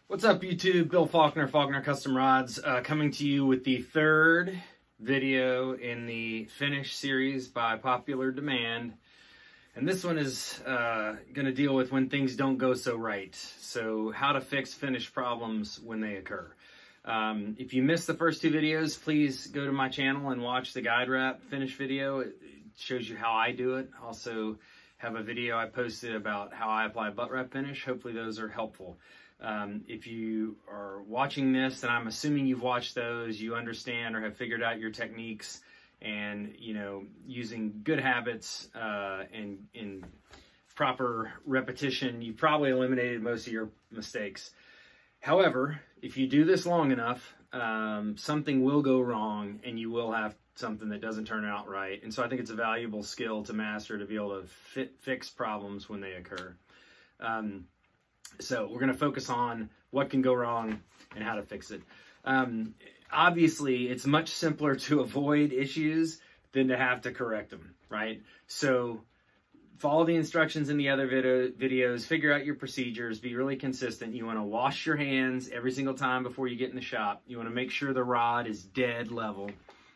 What's up, YouTube? Bill Faulkner, Faulkner Custom Rods, coming to you with the third video in the finish series by popular demand. And this one is going to deal with when things don't go so right. So how to fix finish problems when they occur. If you missed the first two videos, please go to my channel and watch the guide wrap finish video. It shows you how I do it. Also have a video I posted about how I apply butt wrap finish. Hopefully those are helpful. If you are watching this, and I'm assuming you've watched those, you understand or have figured out your techniques, and using good habits and in proper repetition, you probably eliminated most of your mistakes. However, if you do this long enough, something will go wrong and you will have something that doesn't turn out right. And so I think it's a valuable skill to master to be able to fix problems when they occur. So we're going to focus on what can go wrong and how to fix it. Obviously, it's much simpler to avoid issues than to have to correct them, right? So follow the instructions in the other videos, figure out your procedures, be really consistent. You want to wash your hands every single time before you get in the shop. You want to make sure the rod is dead level.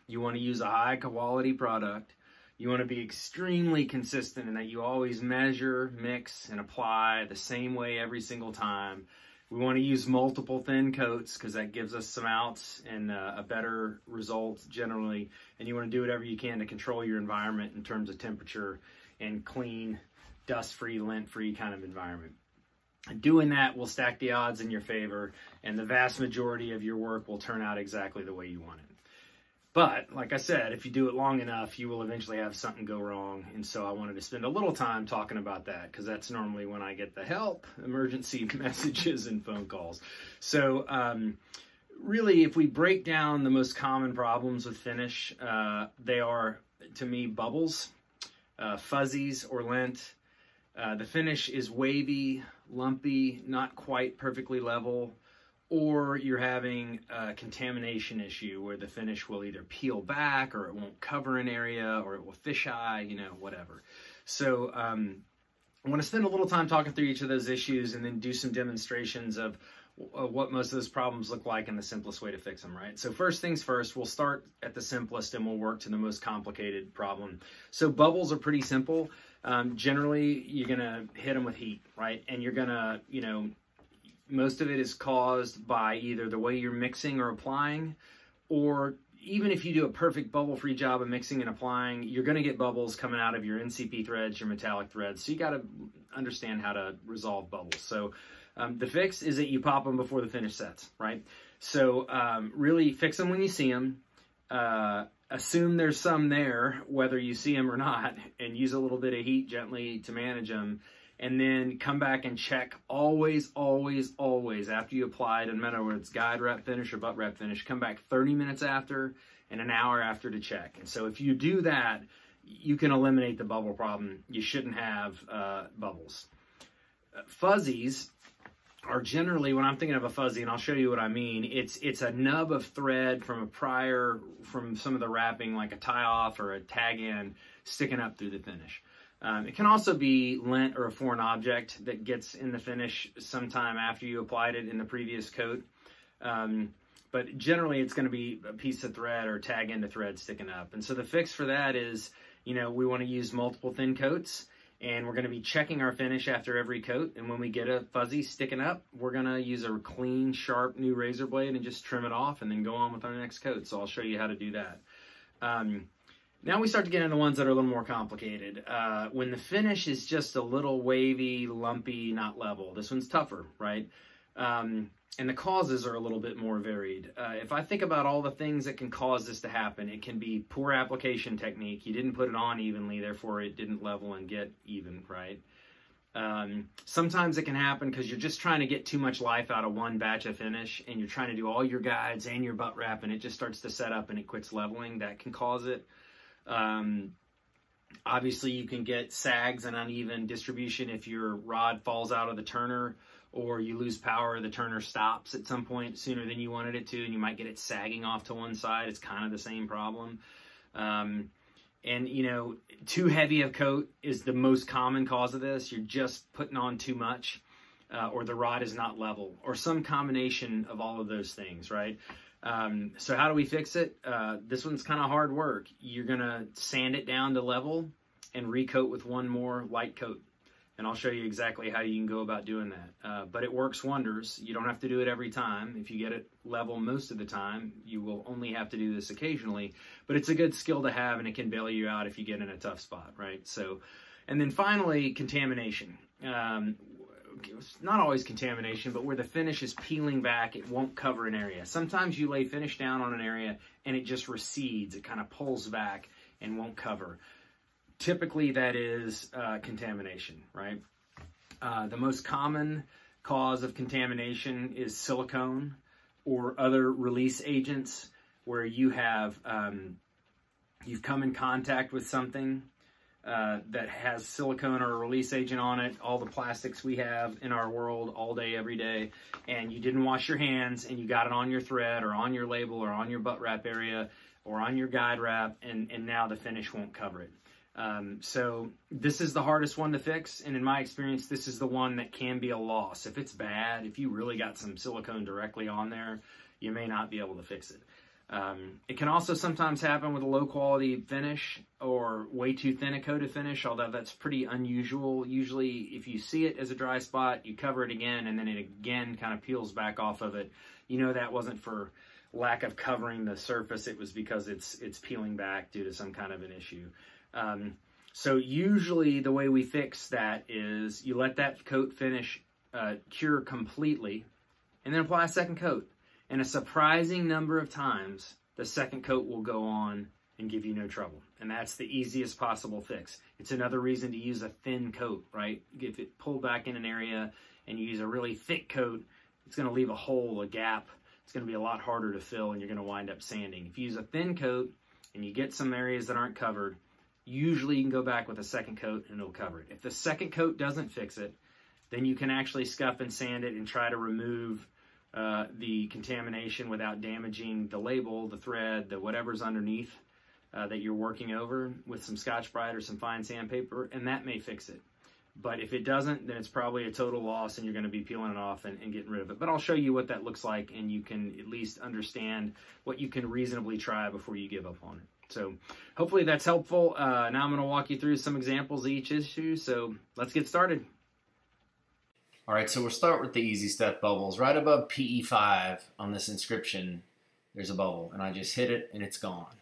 You want to use a high quality product. You want to be extremely consistent in that you always measure, mix, and apply the same way every single time. We want to use multiple thin coats because that gives us some outs and a better result generally. And you want to do whatever you can to control your environment in terms of temperature and clean, dust-free, lint-free kind of environment. Doing that will stack the odds in your favor, and the vast majority of your work will turn out exactly the way you want it. But, like I said, if you do it long enough, you will eventually have something go wrong. And so I wanted to spend a little time talking about that, because that's normally when I get the help, emergency messages, and phone calls. So really, if we break down the most common problems with finish, they are, to me, bubbles, fuzzies, or lint. The finish is wavy, lumpy, not quite perfectly level, or you're having a contamination issue where the finish will either peel back, or it won't cover an area, or it will fisheye, whatever. So I want to spend a little time talking through each of those issues and then do some demonstrations of what most of those problems look like and the simplest way to fix them, right? So first things first, we'll start at the simplest and we'll work to the most complicated problem. So bubbles are pretty simple. Generally, you're going to hit them with heat, right? And you're going to, most of it is caused by either the way you're mixing or applying, or even if you do a perfect bubble-free job of mixing and applying, you're going to get bubbles coming out of your NCP threads, your metallic threads. So you got to understand how to resolve bubbles. So the fix is that you pop them before the finish sets, right? So really fix them when you see them. Assume there's some there, whether you see them or not, and use a little bit of heat gently to manage them. And then come back and check always, always, always after you apply it. No matter whether it's guide wrap finish or butt wrap finish, come back 30 minutes after and an hour after to check. And so if you do that, you can eliminate the bubble problem. You shouldn't have bubbles. Fuzzies are generally, when I'm thinking of a fuzzy, and I'll show you what I mean, it's a nub of thread from from some of the wrapping, like a tie-off or a tag-in, sticking up through the finish. It can also be lint or a foreign object that gets in the finish sometime after you applied it in the previous coat. But generally, it's going to be a piece of thread or tag into thread sticking up. And so the fix for that is, we want to use multiple thin coats, and we're going to be checking our finish after every coat. And when we get a fuzzy sticking up, we're going to use a clean, sharp new razor blade and just trim it off and then go on with our next coat. So I'll show you how to do that. Now we start to get into ones that are a little more complicated. When the finish is just a little wavy, lumpy, not level, this one's tougher, right? And the causes are a little bit more varied. If I think about all the things that can cause this to happen, it can be poor application technique. You didn't put it on evenly, therefore it didn't level and get even, right? Sometimes it can happen because you're just trying to get too much life out of one batch of finish, and you're trying to do all your guides and your butt wrap, and it just starts to set up and it quits leveling. That can cause it. Obviously you can get sags and uneven distribution if your rod falls out of the turner, or you lose power, the turner stops at some point sooner than you wanted it to, and you might get it sagging off to one side. It's kind of the same problem. And, you know, too heavy a coat is the most common cause of this. You're just putting on too much. or the rod is not level, or some combination of all of those things, right? So how do we fix it? This one's kind of hard work. You're gonna sand it down to level and recoat with one more light coat. And I'll show you exactly how you can go about doing that. But it works wonders. You don't have to do it every time. If you get it level most of the time, you will only have to do this occasionally. But it's a good skill to have, and it can bail you out if you get in a tough spot, right? So, and then finally, contamination. It's not always contamination, but where the finish is peeling back, it won't cover an area. Sometimes you lay finish down on an area and it just recedes. It kind of pulls back and won't cover. Typically, that is contamination, right? The most common cause of contamination is silicone or other release agents, where you have you've come in contact with something that has silicone or a release agent on it, all the plastics we have in our world all day, every day, and you didn't wash your hands and you got it on your thread or on your label or on your butt wrap area or on your guide wrap, and now the finish won't cover it. So this is the hardest one to fix, and in my experience, this is the one that can be a loss. If it's bad, if you really got some silicone directly on there, you may not be able to fix it. It can also sometimes happen with a low quality finish or way too thin a coat of finish, although that's pretty unusual. Usually if you see it as a dry spot, you cover it again, and then it again kind of peels back off of it. You know that wasn't for lack of covering the surface, it was because it's peeling back due to some kind of an issue. So usually the way we fix that is you let that coat finish cure completely and then apply a second coat. And a surprising number of times, the second coat will go on and give you no trouble. And that's the easiest possible fix. It's another reason to use a thin coat, right? If it pulled back in an area and you use a really thick coat, it's going to leave a hole, a gap. It's going to be a lot harder to fill, and you're going to wind up sanding. If you use a thin coat and you get some areas that aren't covered, usually you can go back with a second coat and it'll cover it. If the second coat doesn't fix it, then you can actually scuff and sand it and try to remove the contamination without damaging the label, the thread, the whatever's underneath that you're working over with some Scotch-Brite or some fine sandpaper, and that may fix it. But if it doesn't, then it's probably a total loss and you're going to be peeling it off and getting rid of it. But I'll show you what that looks like, and you can at least understand what you can reasonably try before you give up on it. So hopefully that's helpful. Now I'm going to walk you through some examples of each issue. So let's get started. All right, so we'll start with the easy stuff, bubbles. Right above PE5 on this inscription, there's a bubble, and I just hit it, and it's gone.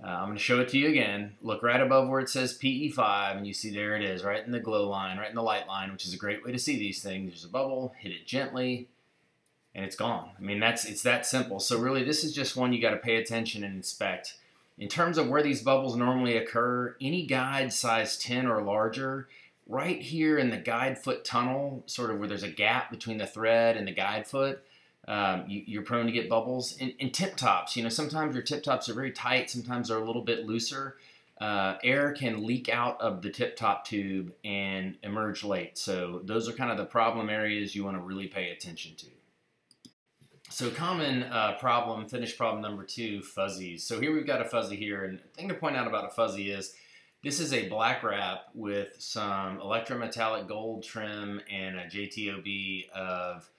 I'm going to show it to you again. Look right above where it says PE5, and you see there it is, right in the glow line, right in the light line, which is a great way to see these things. There's a bubble, hit it gently, and it's gone. I mean, it's that simple. So really, this is just one you got to pay attention and inspect. In terms of where these bubbles normally occur, any guide size 10 or larger, right here in the guide foot tunnel, sort of where there's a gap between the thread and the guide foot, you're prone to get bubbles. In tip tops, you know, sometimes your tip tops are very tight, sometimes they're a little bit looser. Air can leak out of the tip top tube and emerge late. So those are kind of the problem areas you want to really pay attention to. So common problem, finish problem number 2, fuzzies. So here we've got a fuzzy here, and the thing to point out about a fuzzy is this is a black wrap with some electrometallic gold trim and a JTOB of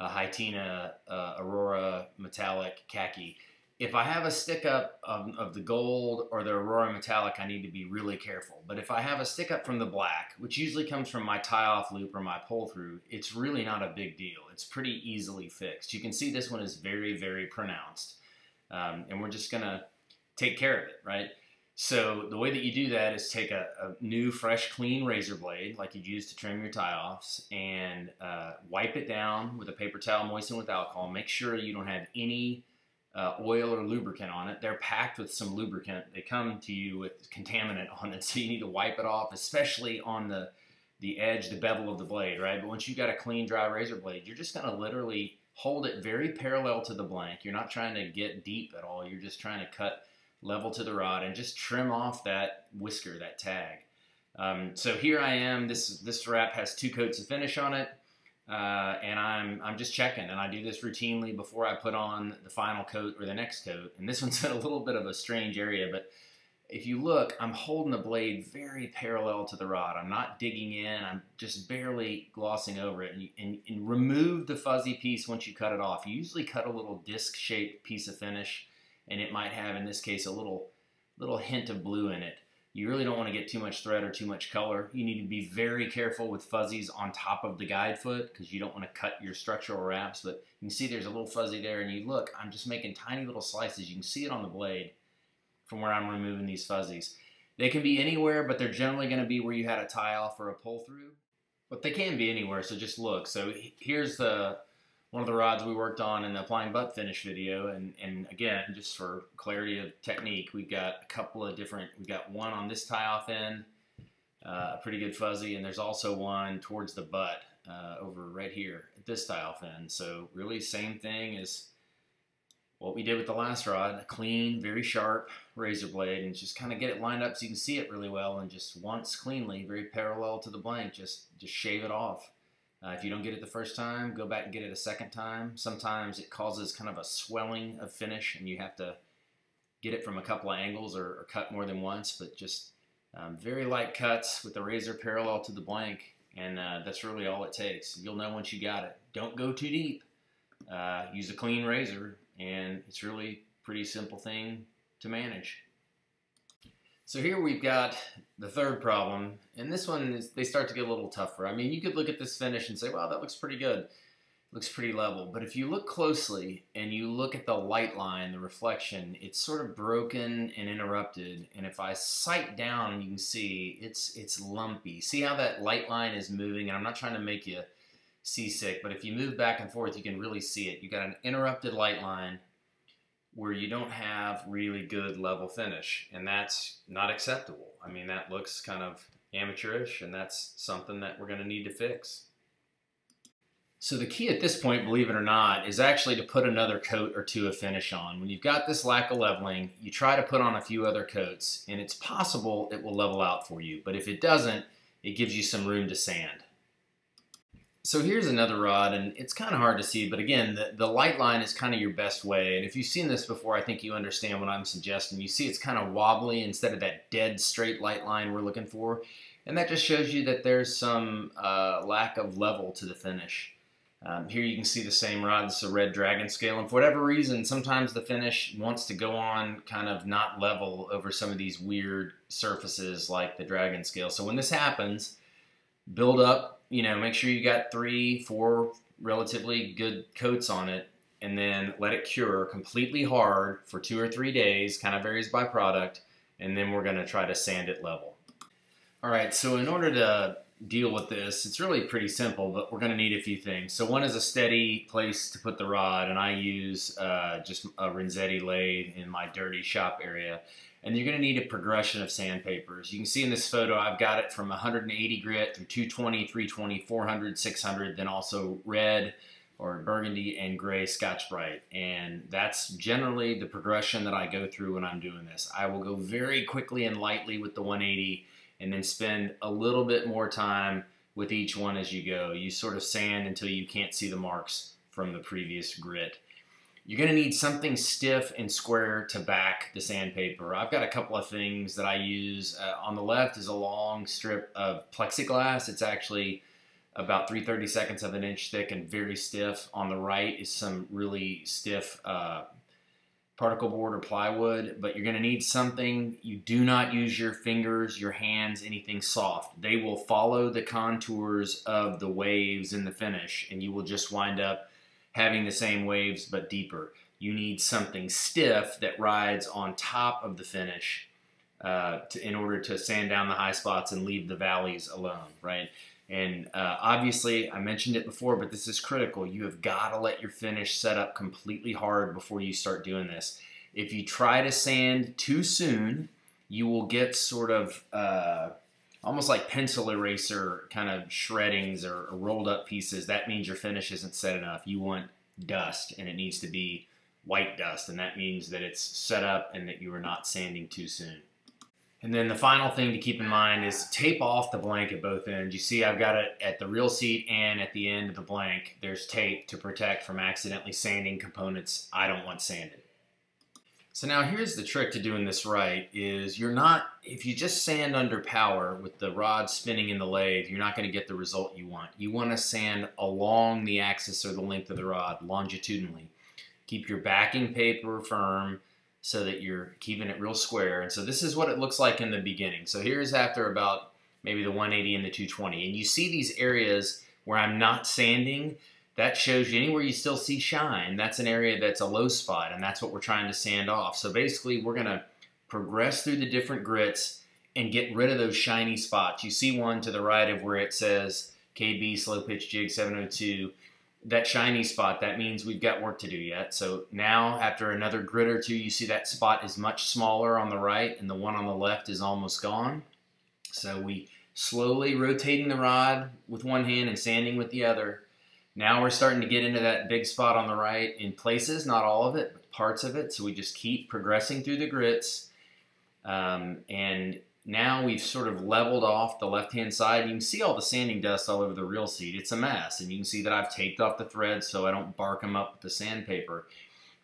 Hytina Aurora metallic khaki. If I have a stick up of the gold or the Aurora metallic, I need to be really careful. But if I have a stick up from the black, which usually comes from my tie-off loop or my pull-through, it's really not a big deal. It's pretty easily fixed. You can see this one is very, very pronounced. And we're just going to take care of it, right? So the way that you do that is take a new, fresh, clean razor blade, like you'd use to trim your tie-offs, and wipe it down with a paper towel moistened with alcohol. Make sure you don't have any oil or lubricant on it. They're packed with some lubricant. They come to you with contaminant on it, so you need to wipe it off, especially on the edge, the bevel of the blade, right? But once you've got a clean, dry razor blade, you're just going to literally hold it very parallel to the blank. You're not trying to get deep at all. You're just trying to cut level to the rod and just trim off that whisker, that tag. So here I am. This wrap has 2 coats of finish on it, and I'm just checking, and I do this routinely before I put on the final coat or the next coat. And this one's in a little bit of a strange area, but if you look, I'm holding the blade very parallel to the rod. I'm not digging in. I'm just barely glossing over it. And remove the fuzzy piece once you cut it off. You usually cut a little disc-shaped piece of finish, and it might have, in this case, a little hint of blue in it. You really don't want to get too much thread or too much color. You need to be very careful with fuzzies on top of the guide foot because you don't want to cut your structural wraps. But you can see there's a little fuzzy there, and you look, I'm just making tiny little slices. You can see it on the blade from where I'm removing these fuzzies. They can be anywhere, but they're generally going to be where you had a tie off or a pull through. But they can be anywhere, so just look. So here's one of the rods we worked on in the applying butt finish video, and again, just for clarity of technique, we've got a couple of different, we've got one on this tie off end, a pretty good fuzzy, and there's also one towards the butt over right here at this tie off end. So really same thing as what we did with the last rod, a clean, very sharp razor blade, and just kind of get it lined up so you can see it really well, and just once cleanly, very parallel to the blank, just shave it off. If you don't get it the first time, go back and get it a second time. Sometimes it causes kind of a swelling of finish, and you have to get it from a couple of angles or cut more than once, but just very light cuts with the razor parallel to the blank, and that's really all it takes. You'll know once you got it. Don't go too deep. Use a clean razor, and it's really a pretty simple thing to manage. So here we've got the third problem, and this one is, they start to get a little tougher. I mean, you could look at this finish and say, wow, that looks pretty good. Looks pretty level. But if you look closely and you look at the light line, the reflection, it's sort of broken and interrupted. And if I sight down, you can see it's lumpy. See how that light line is moving? And I'm not trying to make you seasick, but if you move back and forth, you can really see it. You got an interrupted light line where you don't have really good level finish, and that's not acceptable. I mean, that looks kind of amateurish, and that's something that we're going to need to fix. So the key at this point, believe it or not, is actually to put another coat or two of finish on. When you've got this lack of leveling, you try to put on a few other coats, and it's possible it will level out for you, but if it doesn't, it gives you some room to sand. So here's another rod, and it's kind of hard to see, but again, the light line is kind of your best way. And if you've seen this before, I think you understand what I'm suggesting. You see it's kind of wobbly instead of that dead straight light line we're looking for. And that just shows you that there's some lack of level to the finish. Here you can see the same rod. It's a red dragon scale, and for whatever reason, sometimes the finish wants to go on kind of not level over some of these weird surfaces like the dragon scale. So when this happens, build up. You know, make sure you got 3-4 relatively good coats on it, and then let it cure completely hard for 2 or 3 days, kind of varies by product, and then we're going to try to sand it level. All right, so in order to deal with this, it's really pretty simple, but we're going to need a few things. So one is a steady place to put the rod, and I use just a Renzetti lathe in my dirty shop area. And you're going to need a progression of sandpapers. You can see in this photo, I've got it from 180 grit through 220, 320, 400, 600, then also red or burgundy and gray Scotch-Brite. And that's generally the progression that I go through when I'm doing this. I will go very quickly and lightly with the 180 and then spend a little bit more time with each one as you go. You sort of sand until you can't see the marks from the previous grit. You're going to need something stiff and square to back the sandpaper. I've got a couple of things that I use. On the left is a long strip of plexiglass. It's actually about 3/32 of an inch thick and very stiff. On the right is some really stiff particle board or plywood, but you're going to need something. You do not use your fingers, your hands, anything soft. They will follow the contours of the waves in the finish, and you will just wind up having the same waves but deeper. You need something stiff that rides on top of the finish in order to sand down the high spots and leave the valleys alone, right? And obviously, I mentioned it before, but this is critical. You have got to let your finish set up completely hard before you start doing this. If you try to sand too soon, you will get sort of almost like pencil eraser kind of shreddings or rolled up pieces. That means your finish isn't set enough. You want dust, and it needs to be white dust, and that means that it's set up and that you are not sanding too soon. And then the final thing to keep in mind is tape off the blank at both ends. You see I've got it at the reel seat and at the end of the blank. There's tape to protect from accidentally sanding components I don't want sanded. So now here's the trick to doing this right is if you just sand under power with the rod spinning in the lathe, you're not going to get the result you want. You want to sand along the axis or the length of the rod, longitudinally. Keep your backing paper firm so that you're keeping it real square. And so this is what it looks like in the beginning. So here's after about maybe the 180 and the 220. And you see these areas where I'm not sanding. That shows you anywhere you still see shine, that's an area that's a low spot, and that's what we're trying to sand off. So basically, we're going to progress through the different grits and get rid of those shiny spots. You see one to the right of where it says KB Slow Pitch Jig 702. That shiny spot, that means we've got work to do yet. So now, after another grit or two, you see that spot is much smaller on the right, and the one on the left is almost gone. So we slowly rotating the rod with one hand and sanding with the other. Now we're starting to get into that big spot on the right in places, not all of it, but parts of it. So we just keep progressing through the grits. And now we've sort of leveled off the left-hand side. You can see all the sanding dust all over the reel seat. It's a mess. And you can see that I've taped off the threads so I don't bark them up with the sandpaper.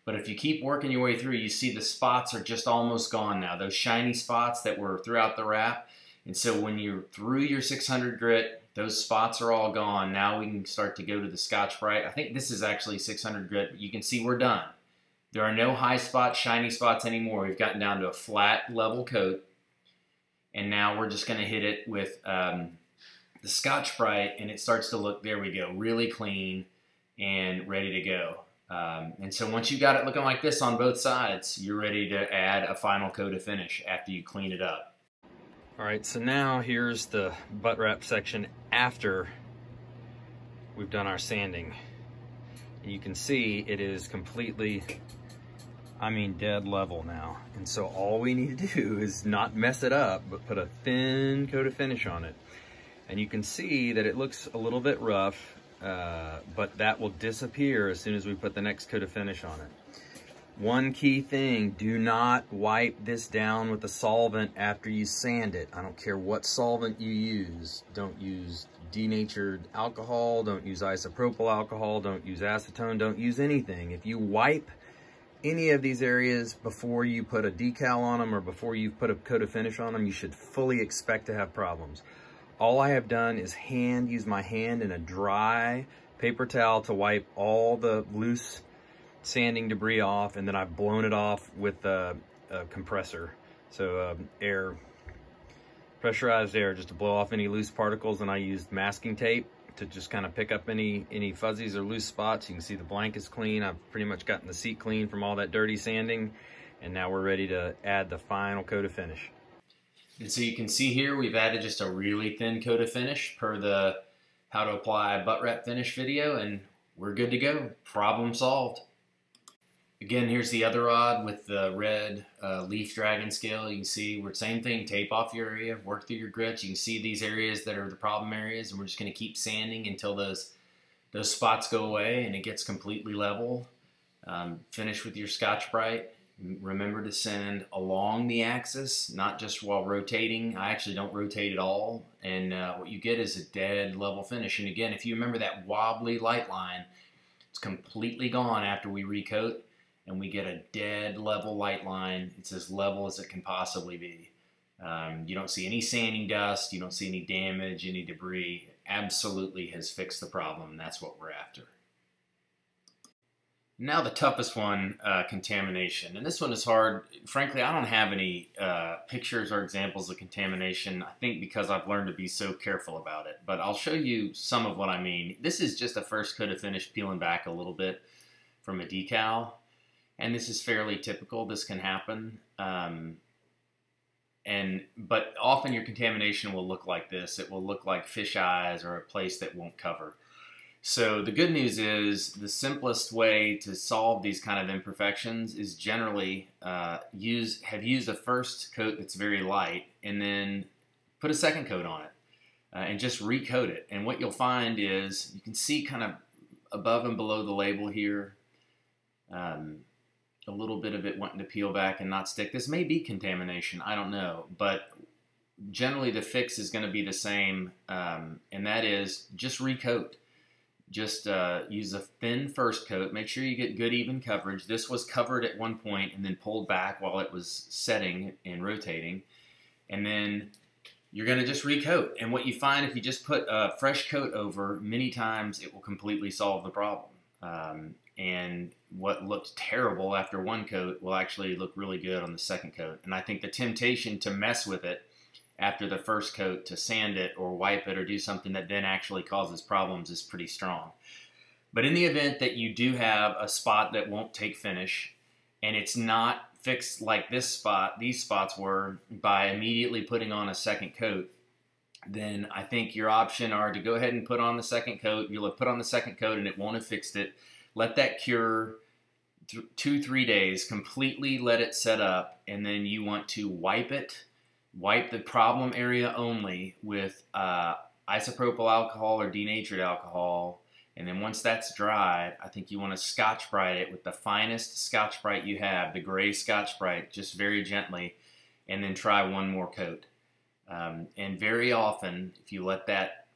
But if you keep working your way through, you see the spots are just almost gone now. Those shiny spots that were throughout the wrap. And so when you're through your 600 grit, those spots are all gone. Now we can start to go to the Scotch-Brite. I think this is actually 600 grit, but you can see we're done. There are no high spots, shiny spots anymore. We've gotten down to a flat, level coat. And now we're just going to hit it with the Scotch-Brite, and it starts to look, there we go, really clean and ready to go. And so once you got it looking like this on both sides, you're ready to add a final coat of finish after you clean it up. All right, so now here's the butt wrap section after we've done our sanding. And you can see it is completely, I mean, dead level now. And so all we need to do is not mess it up, but put a thin coat of finish on it. And you can see that it looks a little bit rough, but that will disappear as soon as we put the next coat of finish on it. One key thing, do not wipe this down with a solvent after you sand it. I don't care what solvent you use. Don't use denatured alcohol, don't use isopropyl alcohol, don't use acetone, don't use anything. If you wipe any of these areas before you put a decal on them or before you put a coat of finish on them, you should fully expect to have problems. All I have done is use my hand in a dry paper towel to wipe all the loose sanding debris off, and then I've blown it off with a compressor. So pressurized air, just to blow off any loose particles, and I used masking tape to just kind of pick up any fuzzies or loose spots. You can see the blanket's clean. I've pretty much gotten the seat clean from all that dirty sanding, and now we're ready to add the final coat of finish. And so you can see here we've added just a really thin coat of finish per the how to apply butt wrap finish video, and we're good to go. Problem solved. Again, here's the other rod with the red leaf dragon scale. You can see we're same thing, tape off your area, work through your grits. You can see these areas that are the problem areas, and we're just going to keep sanding until those spots go away and it gets completely level. Finish with your Scotch-Brite. Remember to sand along the axis, not just while rotating. I actually don't rotate at all, and what you get is a dead level finish. And again, if you remember that wobbly light line, it's completely gone after we recoat. And we get a dead level light line. It's as level as it can possibly be. You don't see any sanding dust. You don't see any damage, any debris. Absolutely has fixed the problem. That's what we're after. Now the toughest one, contamination. And this one is hard. Frankly, I don't have any pictures or examples of contamination, I think because I've learned to be so careful about it. But I'll show you some of what I mean. This is just a first coat of finish peeling back a little bit from a decal. And this is fairly typical. This can happen. But often your contamination will look like this. It will look like fish eyes or a place that won't cover. So the good news is the simplest way to solve these kind of imperfections is generally have used a first coat that's very light and then put a second coat on it and just recoat it. And what you'll find is you can see kind of above and below the label here, a little bit of it wanting to peel back and not stick. This may be contamination, I don't know, but generally the fix is going to be the same, and that is just recoat. just use a thin first coat. Make sure you get good even coverage. This was covered at one point and then pulled back while it was setting and rotating. And then you're going to just recoat. And what you find, if you just put a fresh coat over, many times it will completely solve the problem. And what looked terrible after one coat will actually look really good on the second coat. And I think the temptation to mess with it after the first coat, to sand it or wipe it or do something that then actually causes problems, is pretty strong. But in the event that you do have a spot that won't take finish and it's not fixed like this spot, these spots were, by immediately putting on a second coat, then I think your option are to go ahead and put on the second coat. You'll have put on the second coat and it won't have fixed it. Let that cure 2-3 days, completely let it set up, and then you want to wipe it. Wipe the problem area only with isopropyl alcohol or denatured alcohol. And then once that's dried, I think you want to Scotch-Brite it with the finest Scotch-Brite you have, the gray Scotch-Brite, just very gently, and then try one more coat. And very often, if you let that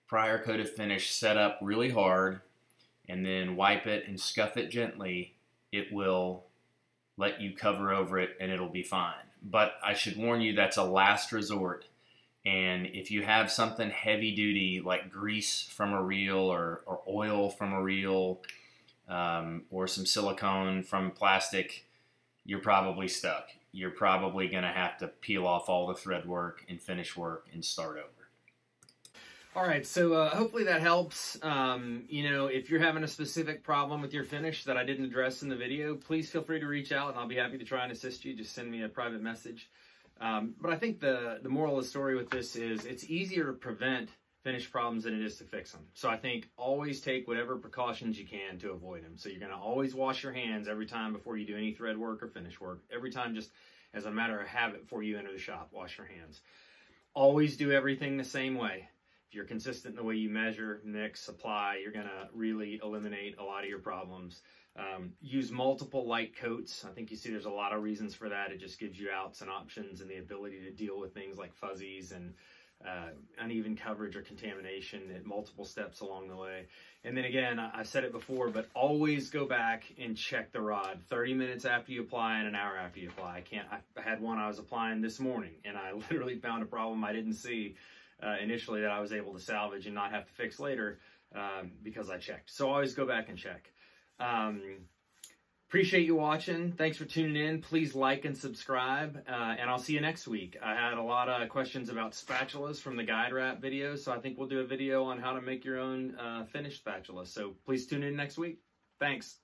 prior coat of finish set up really hard and then wipe it and scuff it gently, it will let you cover over it and it'll be fine. But I should warn you, that's a last resort. And if you have something heavy duty like grease from a reel or oil from a reel or some silicone from plastic, you're probably stuck. You're probably going to have to peel off all the thread work and finish work and start over. All right, so hopefully that helps. You know, if you're having a specific problem with your finish that I didn't address in the video, please feel free to reach out and I'll be happy to try and assist you. Just send me a private message. But I think the moral of the story with this is it's easier to prevent finish problems than it is to fix them. So I think always take whatever precautions you can to avoid them. So you're going to always wash your hands every time before you do any thread work or finish work. Every time, just as a matter of habit, before you enter the shop, wash your hands. Always do everything the same way. If you're consistent in the way you measure, mix, apply, you're going to really eliminate a lot of your problems. Use multiple light coats. I think you see there's a lot of reasons for that. It just gives you outs and options and the ability to deal with things like fuzzies and uneven coverage or contamination at multiple steps along the way. And then again, I said it before, but always go back and check the rod 30 minutes after you apply and an hour after you apply. I had one I was applying this morning and I literally found a problem I didn't see initially that I was able to salvage and not have to fix later because I checked. So always go back and check. Appreciate you watching. Thanks for tuning in. Please like and subscribe, and I'll see you next week. I had a lot of questions about spatulas from the guide wrap video, so I think we'll do a video on how to make your own finished spatula. So please tune in next week. Thanks.